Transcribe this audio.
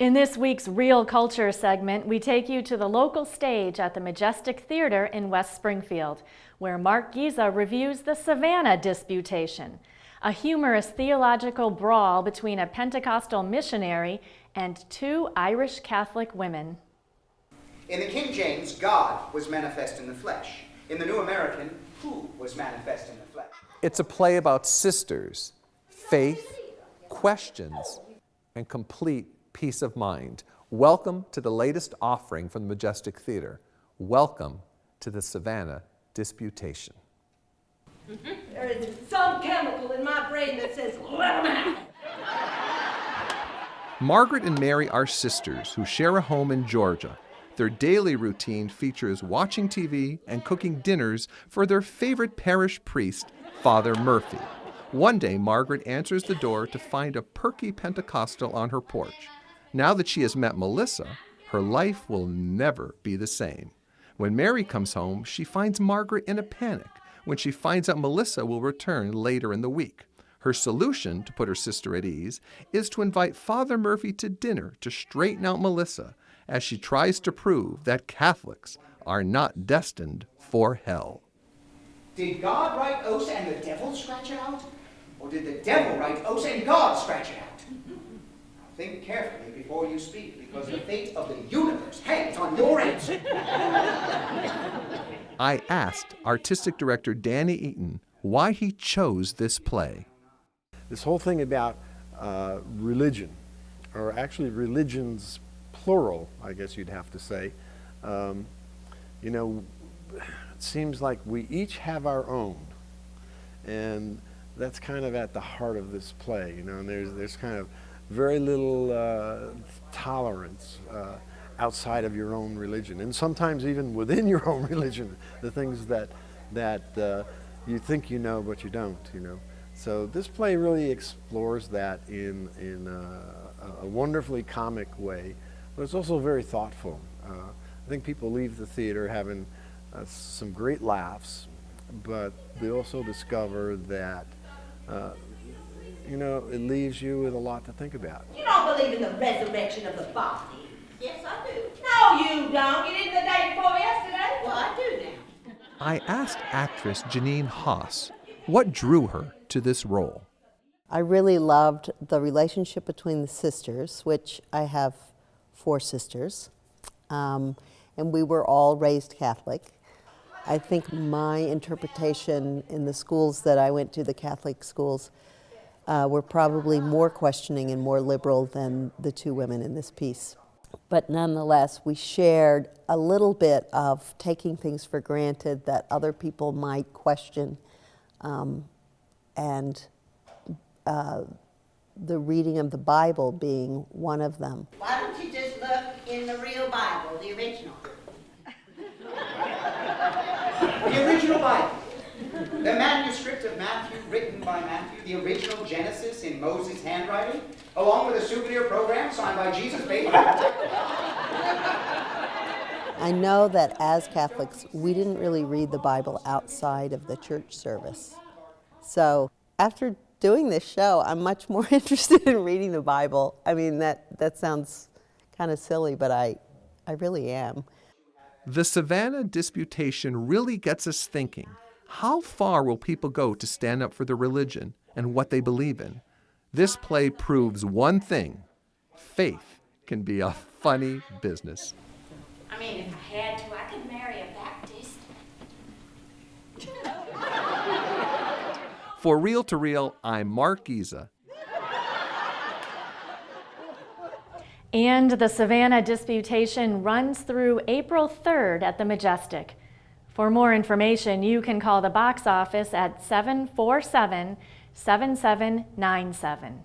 In this week's Real Culture segment, we take you to the local stage at the Majestic Theater in West Springfield, where Mark Giza reviews the Savannah Disputation, a humorous theological brawl between a Pentecostal missionary and two Irish Catholic women. In the King James, God was manifest in the flesh. In the New American, who was manifest in the flesh? It's a play about sisters, faith, questions, and complete peace of mind. Welcome to the latest offering from the Majestic Theater. Welcome to the Savannah Disputation. There is some chemical in my brain that says, let 'em out. Margaret and Mary are sisters who share a home in Georgia. Their daily routine features watching TV and cooking dinners for their favorite parish priest, Father Murphy. One day, Margaret answers the door to find a perky Pentecostal on her porch. Now that she has met Melissa, her life will never be the same. When Mary comes home, she finds Margaret in a panic when she finds out Melissa will return later in the week. Her solution to put her sister at ease is to invite Father Murphy to dinner to straighten out Melissa as she tries to prove that Catholics are not destined for hell. Did God write os and the devil scratch it out? Or did the devil write os and God scratch it out? Think carefully before you speak, because the fate of the universe hangs on your answer. I asked artistic director Danny Eaton why he chose this play. This whole thing about religion, or actually religions plural, I guess you'd have to say, it seems like we each have our own, and that's kind of at the heart of this play, and there's kind of very little tolerance outside of your own religion, and sometimes even within your own religion, the things that you think you know but you don't, So this play really explores that in a wonderfully comic way, but it's also very thoughtful. I think people leave the theater having some great laughs, but they also discover that it leaves you with a lot to think about. You don't believe in the resurrection of the body? Yes, I do. No, you don't. You didn't the day before yesterday. Well, I do now. I asked actress Janine Haas what drew her to this role. I really loved the relationship between the sisters, which I have 4 sisters, and we were all raised Catholic. I think my interpretation in the schools that I went to, the Catholic schools, were probably more questioning and more liberal than the 2 women in this piece. But nonetheless, we shared a little bit of taking things for granted that other people might question, and the reading of the Bible being one of them. Why don't you just look in the real Bible, the original? The original Bible. The manuscript of Matthew, written by Matthew, the original Genesis in Moses' handwriting, along with a souvenir program signed by Jesus' baby. I know that as Catholics, we didn't really read the Bible outside of the church service. So after doing this show, I'm much more interested in reading the Bible. I mean, that sounds kind of silly, but I really am. The Savannah Disputation really gets us thinking. How far will people go to stand up for their religion and what they believe in? This play proves one thing: faith can be a funny business. I mean, if I had to, I could marry a Baptist. For Real to Real, I'm Mark Giza. And the Savannah Disputation runs through April 3rd at the Majestic. For more information, you can call the box office at 747-7797.